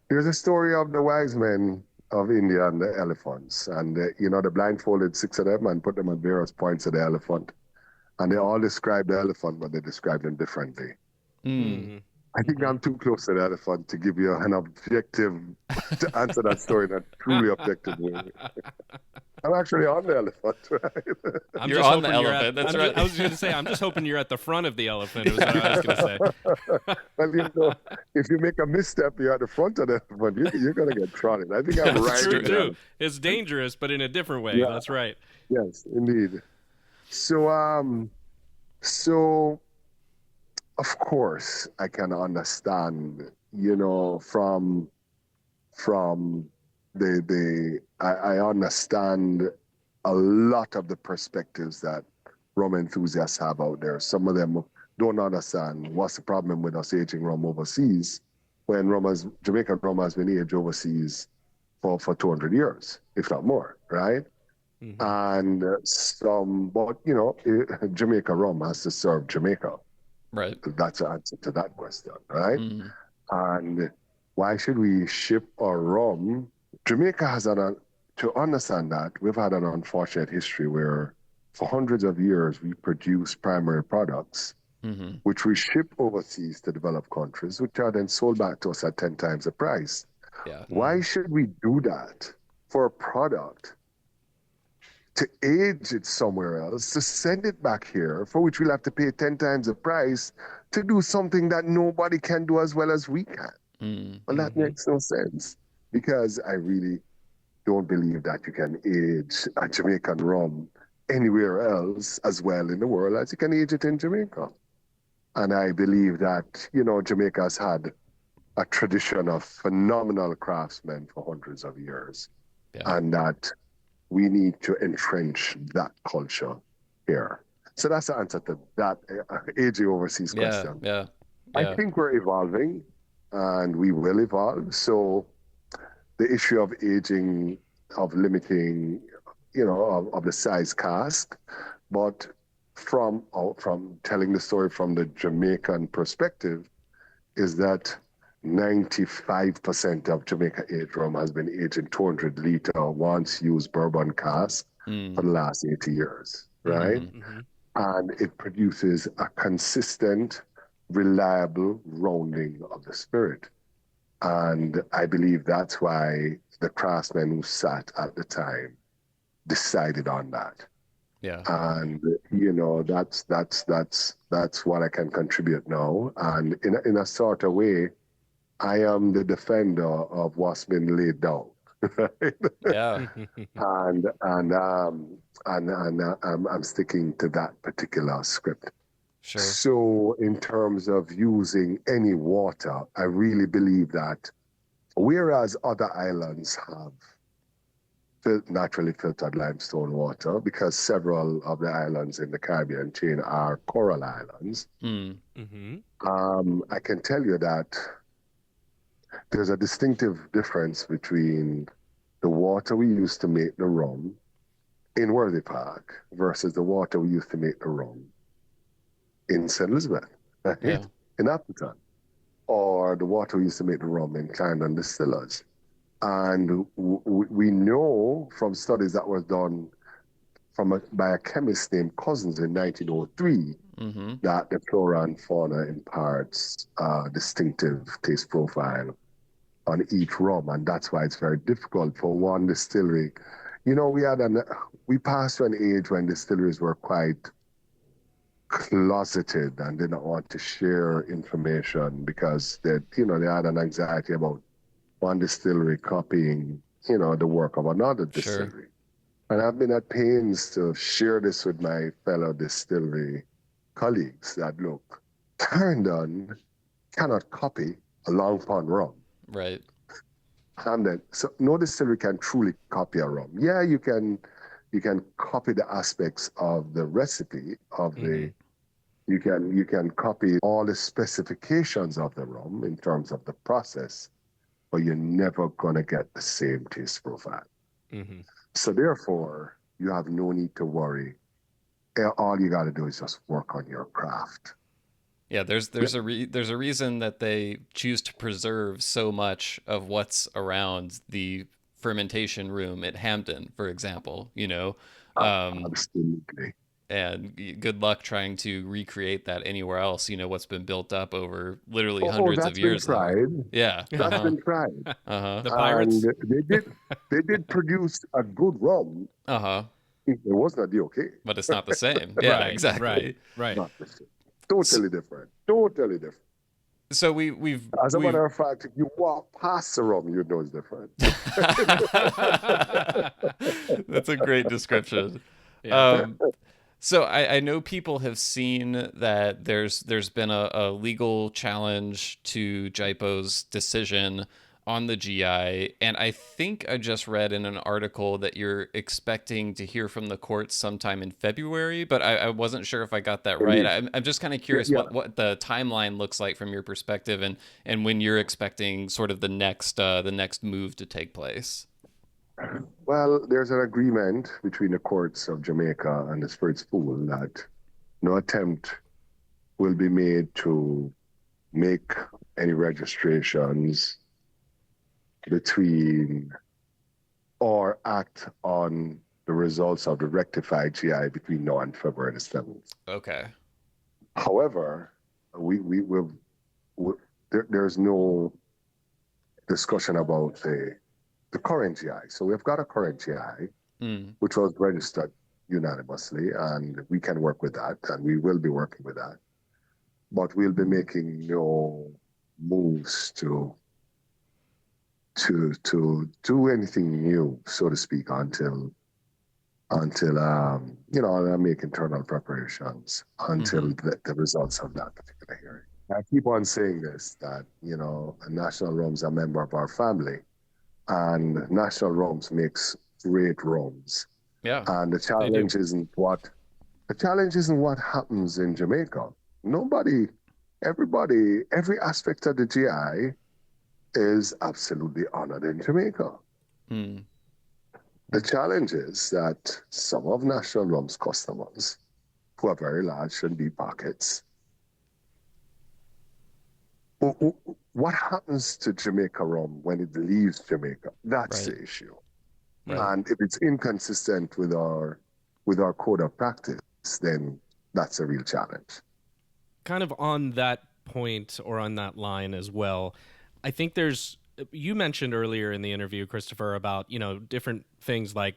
there's a story of the wise men of India and the elephants, and they blindfolded six of them and put them at various points of the elephant, and they all described the elephant, but they described him differently. Mm. I think I'm too close to the elephant to give you an objective to answer that story in a truly objective way. I'm actually on the elephant, right? You're on the elephant. That's right. I was going to say, I'm just hoping you're at the front of the elephant. Is what I was going to say. Well, if you make a misstep, you're at the front of the elephant. You're going to get trodden. I think I'm right. True too. It's dangerous, but in a different way. Yeah. That's right. Yes, indeed. So, of course, I can understand, from I understand a lot of the perspectives that rum enthusiasts have out there. Some of them don't understand what's the problem with us aging rum overseas when Jamaican rum has been aged overseas for 200 years, if not more, right? Mm-hmm. And but Jamaica rum has to serve Jamaica. Right. That's the answer to that question, right? Mm. And why should we ship our rum? Jamaica has to understand that we've had an unfortunate history where for hundreds of years we produce primary products, mm-hmm. which we ship overseas to developed countries, which are then sold back to us at 10 times the price. Yeah. Why should we do that for a product to age it somewhere else, to send it back here, for which we'll have to pay 10 times the price to do something that nobody can do as well as we can? Mm-hmm. Well, that makes no sense, because I really don't believe that you can age a Jamaican rum anywhere else as well in the world as you can age it in Jamaica. And I believe that, Jamaica has had a tradition of phenomenal craftsmen for hundreds of years, and that we need to entrench that culture here. So that's the answer to that aging overseas question. Yeah. I think we're evolving, and we will evolve. So the issue of aging, of limiting, of the size cask, but from telling the story from the Jamaican perspective, is that 95% of Jamaica aged rum has been aged in 200-liter once used bourbon cask for the last 80 years, right? Mm-hmm. And it produces a consistent, reliable rounding of the spirit. And I believe that's why the craftsmen who sat at the time decided on that. Yeah. And that's what I can contribute now. And in a sort of way, I am the defender of what's been laid down. Right? Yeah. and I'm sticking to that particular script. Sure. So in terms of using any water, I really believe that whereas other islands have naturally filtered limestone water, because several of the islands in the Caribbean chain are coral islands, I can tell you that there's a distinctive difference between the water we use to make the rum in Worthy Park versus the water we use to make the rum in St. Elizabeth, right? In Appleton, or the water we used to make the rum in Clarendon Distillers. And we know from studies that were done by a chemist named Cousins in 1903 that the flora and fauna imparts a distinctive taste profile on each rum, and that's why it's very difficult for one distillery. We passed to an age when distilleries were quite closeted and did not want to share information because they had an anxiety about one distillery copying, the work of another distillery. Sure. And I've been at pains to share this with my fellow distillery colleagues that, look, Clarendon cannot copy a Long Pond rum. Right. And then, so no distillery can truly copy a rum. Yeah, you can copy the aspects of the recipe of the. You can copy all the specifications of the rum in terms of the process, but you're never going to get the same taste profile. Mm-hmm. So therefore, you have no need to worry. All you got to do is just work on your craft. Yeah, there's a reason that they choose to preserve so much of what's around the fermentation room at Hampton, for example. Absolutely. And good luck trying to recreate that anywhere else. What's been built up over literally Oh, hundreds of that's been years tried. there. Yeah, That's been tried. The pirates. And they did produce a good rum. It was not the okay. But it's not the same. Yeah, Right, exactly. Right. Not the same. Totally different. Totally different. So As a matter of fact, if you walk past the rum, you know it's different. That's a great description. Yeah. So I know people have seen that there's been a legal challenge to JIPO's decision on the GI, and I think I just read in an article that you're expecting to hear from the courts sometime in February, but I wasn't sure if I got that right. I'm just kind of curious what the timeline looks like from your perspective, and when you're expecting sort of the next move to take place. Well, there's an agreement between the courts of Jamaica and the Spirits Pool that no attempt will be made to make any registrations between or act on the results of the rectified GI between now and February the 7th. Okay. However, there's no discussion about the current GI. So we've got a current GI, which was registered unanimously, and we can work with that, and we will be working with that. But we'll be making no moves to do anything new, so to speak, until I make internal preparations until the results of that particular hearing. I keep on saying this, that, National Rums are a member of our family, and National Rums makes great rums. Yeah. And the challenge isn't what happens in Jamaica. Every aspect of the GI is absolutely honored in Jamaica. The challenge is that some of National Rum's customers, who are very large and deep pockets, what happens to Jamaica rum when it leaves Jamaica? That's the issue. Right. And if it's inconsistent with our code of practice, then that's a real challenge. Kind of on that point or on that line as well, I think you mentioned earlier in the interview, Christopher, about, different things like,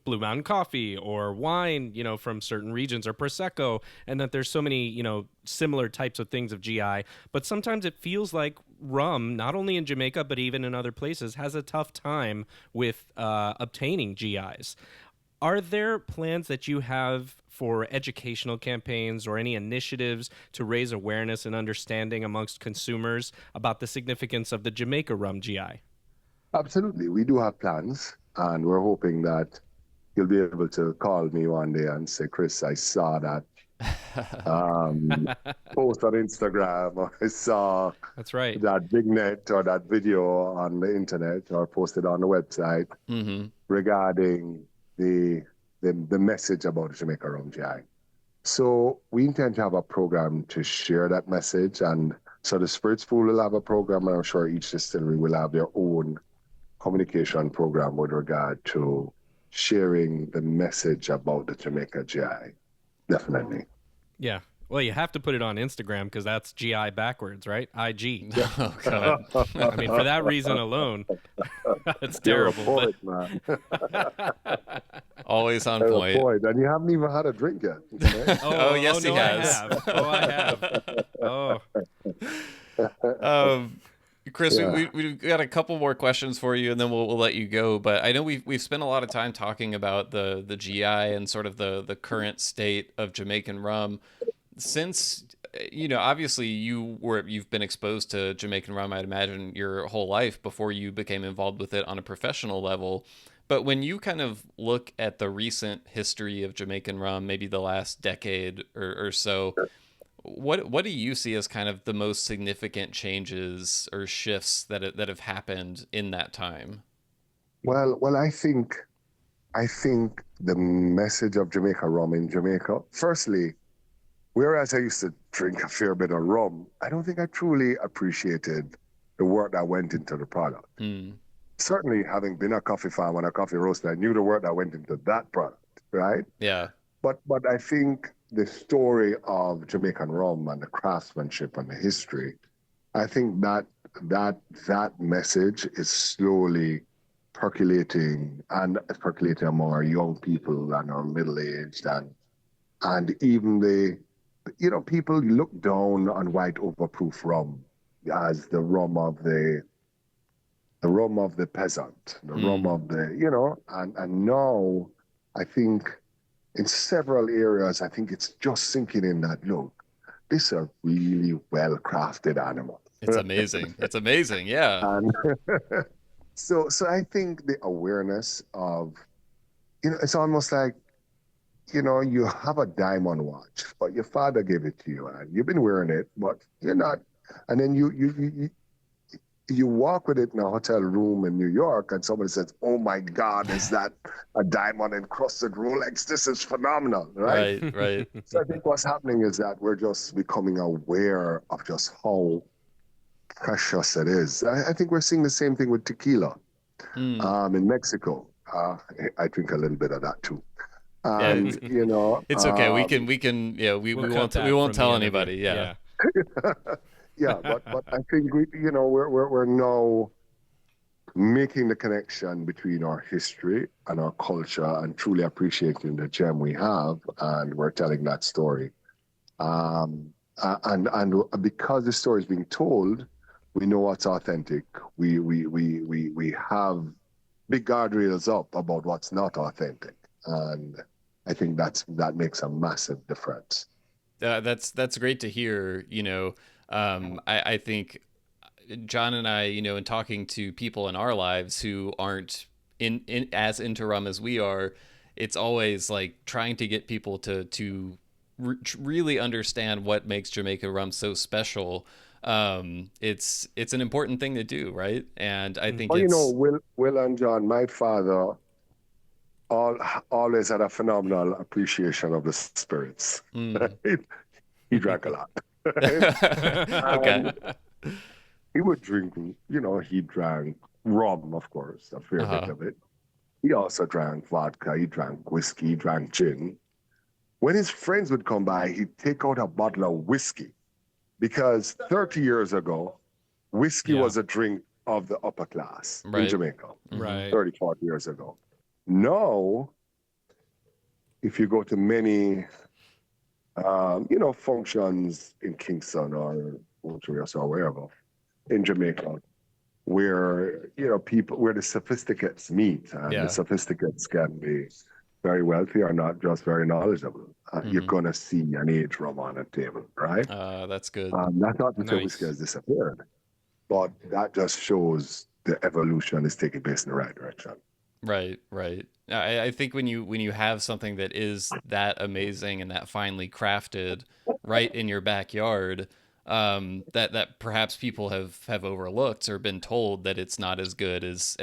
Blue Mountain coffee or wine, from certain regions, or Prosecco, and that there's so many, similar types of things of GI. But sometimes it feels like rum, not only in Jamaica, but even in other places, has a tough time with obtaining GIs. Are there plans that you have for educational campaigns or any initiatives to raise awareness and understanding amongst consumers about the significance of the Jamaica Rum GI? Absolutely. We do have plans, and we're hoping that you'll be able to call me one day and say, Chris, I saw that post on Instagram, or I saw that vignette or that video on the internet or posted on the website regarding the message about Jamaica Rum GI. So we intend to have a program to share that message, and so the Spirits Pool will have a program, and I'm sure each distillery will have their own communication program with regard to sharing the message about the Jamaica GI. Definitely. Yeah. Well, you have to put it on Instagram because that's GI backwards, right? IG. Oh, God. I mean, for that reason alone, it's terrible. You're a poet, man. Always on point. And you haven't even had a drink yet. Right? Oh, yes, he has. I have. Chris, we've got a couple more questions for you, and then we'll let you go. But I know we've spent a lot of time talking about the GI and sort of the current state of Jamaican rum. Since, obviously you've been exposed to Jamaican rum, I'd imagine, your whole life before you became involved with it on a professional level. But when you kind of look at the recent history of Jamaican rum, maybe the last decade or so, What do you see as kind of the most significant changes or shifts that have happened in that time? Well, I think the message of Jamaica rum in Jamaica, firstly, whereas I used to drink a fair bit of rum, I don't think I truly appreciated the work that went into the product. Mm. Certainly, having been a coffee farm and a coffee roaster, I knew the work that went into that product, right? Yeah. But I think the story of Jamaican rum and the craftsmanship and the history, I think that message is slowly percolating among our young people and our middle-aged and even people look down on white overproof rum as the rum of the peasant, the rum of and now I think in several areas, I think it's just sinking in that look. This is a really well-crafted animal. It's amazing. It's amazing. Yeah. And so I think the awareness of, it's almost like, you have a diamond watch, but your father gave it to you and you've been wearing it, but you're not. And then you walk with it in a hotel room in New York and somebody says, "Oh my God, is that a diamond encrusted Rolex? This is phenomenal," right? Right. So I think what's happening is that we're just becoming aware of just how precious it is. I think we're seeing the same thing with tequila in Mexico. I drink a little bit of that too. And, it's okay. We won't tell anybody. Yeah. Yeah, but I think we're now making the connection between our history and our culture and truly appreciating the gem we have, and we're telling that story. And because the story is being told, we know what's authentic. We have big guardrails up about what's not authentic, and I think that makes a massive difference. That's great to hear. I think John and I, in talking to people in our lives who aren't in as into rum as we are, it's always like trying to get people to really understand what makes Jamaica rum so special. It's an important thing to do, right? And I think Will and John, my father, always had a phenomenal appreciation of the spirits. He drank a lot. Okay. He would drink, he drank rum, of course, a fair bit of it. He also drank vodka, he drank whiskey, he drank gin. When his friends would come by, he'd take out a bottle of whiskey, because 30 years ago, whiskey was a drink of the upper class in Jamaica. Right. 30, 40 years ago. Now, if you go to many functions in Kingston or Montreal or wherever in Jamaica, where where the sophisticates meet, and the sophisticates can be very wealthy or not just very knowledgeable. You're gonna see an aged rum on a table, right? That's good. That's not to say whiskey has disappeared, but that just shows the evolution is taking place in the right direction. Right. I think when you have something that is that amazing and that finely crafted right in your backyard, that perhaps people have overlooked or been told that it's not as good as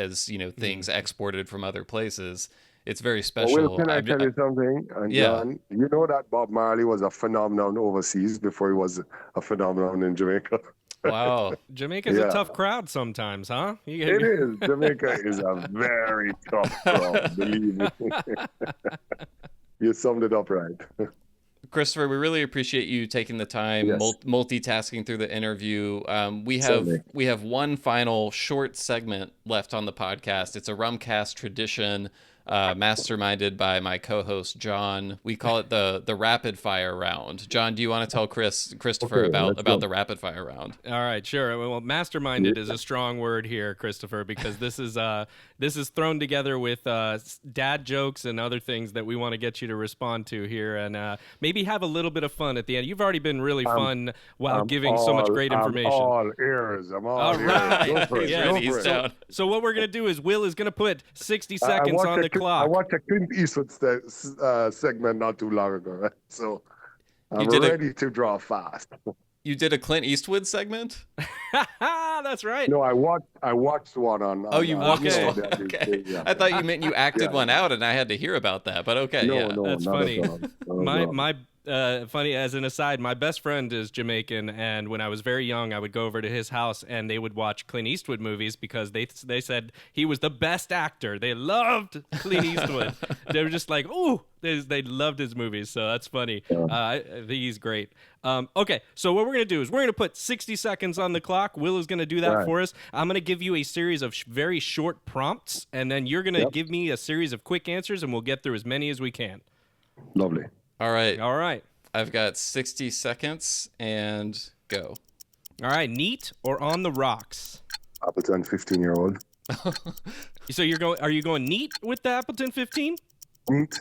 things exported from other places. It's very special. Well, can I tell you something? And John, you know that Bob Marley was a phenomenon overseas before he was a phenomenon in Jamaica. Wow. Jamaica's a tough crowd sometimes, huh? It is. Jamaica is a very tough crowd, believe me. You summed it up right. Christopher, we really appreciate you taking the time, multitasking through the interview. We have one final short segment left on the podcast. It's a Rumcast tradition, masterminded by my co-host John. We call it the rapid fire round. John, do you want to tell Christopher about the rapid fire round? All right, sure. Well, masterminded is a strong word here, Christopher, because this is thrown together with dad jokes and other things that we want to get you to respond to here, and maybe have a little bit of fun at the end. You've already been really fun while giving so much great information. I'm all ears. All right. So what we're gonna do is Will is gonna put 60 seconds on the clock. I watched a Clint Eastwood segment not too long ago, right? So I'm ready to draw fast. You did a Clint Eastwood segment? That's right. No, I watched one on. Oh, you watched okay. one? Okay. Yeah. I thought you meant you acted one out, and I had to hear about that. But okay, no, that's funny. My funny as an aside, my best friend is Jamaican, and when I was very young, I would go over to his house, and they would watch Clint Eastwood movies because they said he was the best actor. They loved Clint Eastwood. They were just like, ooh, they loved his movies. So that's funny. I think he's great. Okay, so what we're gonna do is we're gonna put 60 seconds on the clock. Will is gonna do that for us. I'm gonna give you a series of very short prompts, and then you're gonna give me a series of quick answers, and we'll get through as many as we can. Lovely. All right. I've got 60 seconds and go. All right. Neat or on the rocks? Appleton 15-year-old. So are you going neat with the Appleton 15? Neat.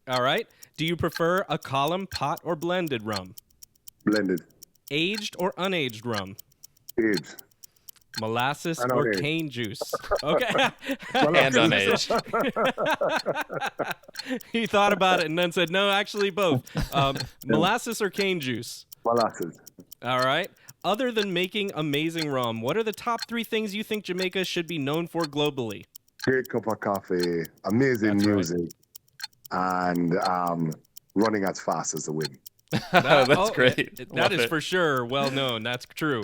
All right. Do you prefer a column, pot, or blended rum? Blended. Aged or unaged rum? Aged. Molasses or cane juice? Okay. And unaged. He thought about it and then said, no, actually both. Molasses or cane juice? Molasses. All right. Other than making amazing rum, what are the top 3 things you think Jamaica should be known for globally? Great cup of coffee, amazing music, and running as fast as the wind. That's great. That is for sure well known. That's true.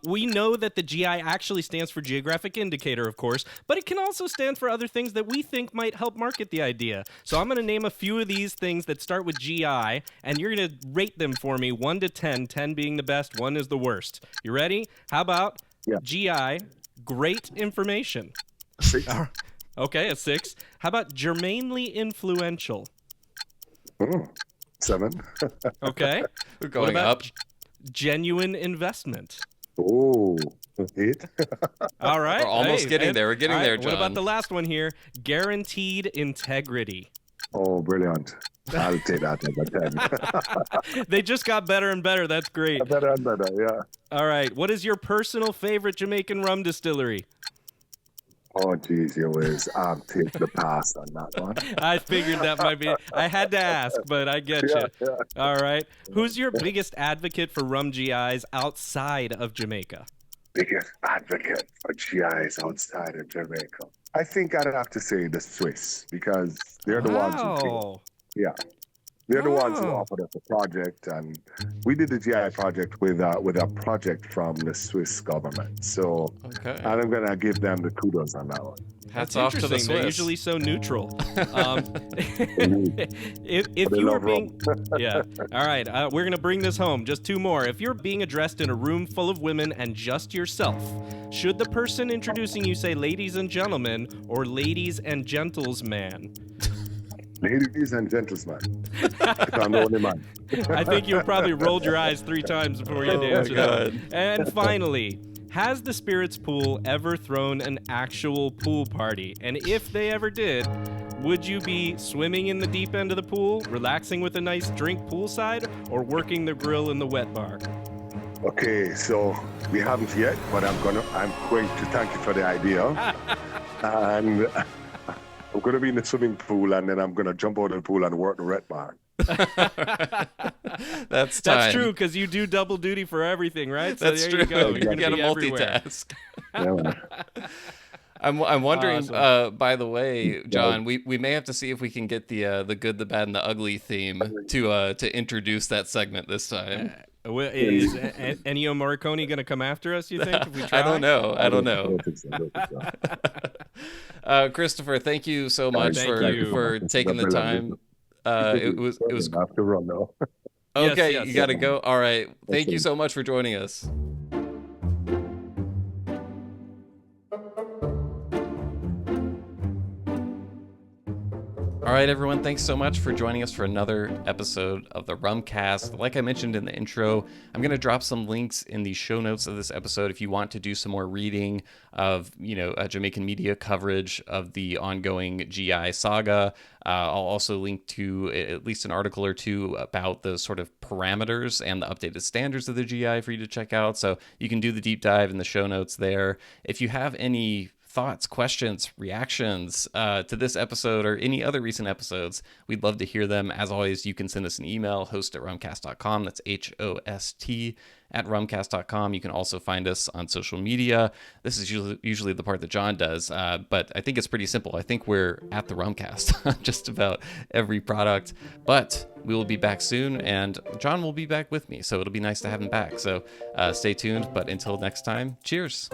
We know that the GI actually stands for Geographic Indicator, of course, but it can also stand for other things that we think might help market the idea. So I'm going to name a few of these things that start with GI, and you're going to rate them for me 1 to 10, 10 being the best, 1 is the worst. You ready? How about GI, great information? 6. Okay, a 6. How about germanely influential? 7. Okay. We're going up. Genuine investment. Oh, 8. All right. We're almost getting there. We're getting there, John. What about the last one here? Guaranteed integrity. Oh, brilliant. I'll take that as a 10. They just got better and better. That's great. Better and better, yeah. All right. What is your personal favorite Jamaican rum distillery? Oh, geez, you always take the pass on that one. I figured that might be. I had to ask, but I get you. Yeah. All right. Who's your biggest advocate for rum GIs outside of Jamaica? Biggest advocate for GIs outside of Jamaica? I think I'd have to say the Swiss, because they're the ones who they're the ones who offered us a project, and we did the GI project with a project from the Swiss government. So I'm going to give them the kudos on that one. Hats off to the Swiss. They're usually so neutral. If you were being, all right, we're gonna bring this home. Just 2 more. If you're being addressed in a room full of women and just yourself, should the person introducing you say "ladies and gentlemen" or "ladies and gentlesman"? Ladies and gentlemen, I'm the only man. I think you probably rolled your eyes 3 times before you answered that. And finally, has the Spirits Pool ever thrown an actual pool party? And if they ever did, would you be swimming in the deep end of the pool, relaxing with a nice drink poolside, or working the grill in the wet bar? Okay, so we haven't yet, but I'm going to thank you for the idea. And I'm going to be in the swimming pool, and then I'm going to jump out of the pool and work the red bar. That's true, because you do double duty for everything, right? So That's there true. You go. You're You got to multitask. I'm wondering. Awesome. By the way, John, we may have to see if we can get the good, the bad, and the ugly theme to introduce that segment this time. Is Ennio Morricone going to come after us, you think, if we try? I don't know. Christopher, thank you so much for taking the time. It was have to run now. Okay, yes. You got to go. All right. Thank you so much for joining us. All right, everyone, thanks so much for joining us for another episode of the Rumcast. Like I mentioned in the intro, I'm going to drop some links in the show notes of this episode if you want to do some more reading of, Jamaican media coverage of the ongoing GI saga. I'll also link to at least an article or 2 about the sort of parameters and the updated standards of the GI for you to check out. So you can do the deep dive in the show notes there. If you have any thoughts, questions, reactions to this episode or any other recent episodes. We'd love to hear them. As always, you can send us an email, host@rumcast.com. That's HOST at rumcast.com. You can also find us on social media. This is usually the part that John does, but I think it's pretty simple. I think we're at the Rumcast on just about every product, but we will be back soon, and John will be back with me, so it'll be nice to have him back. So stay tuned, but until next time, cheers.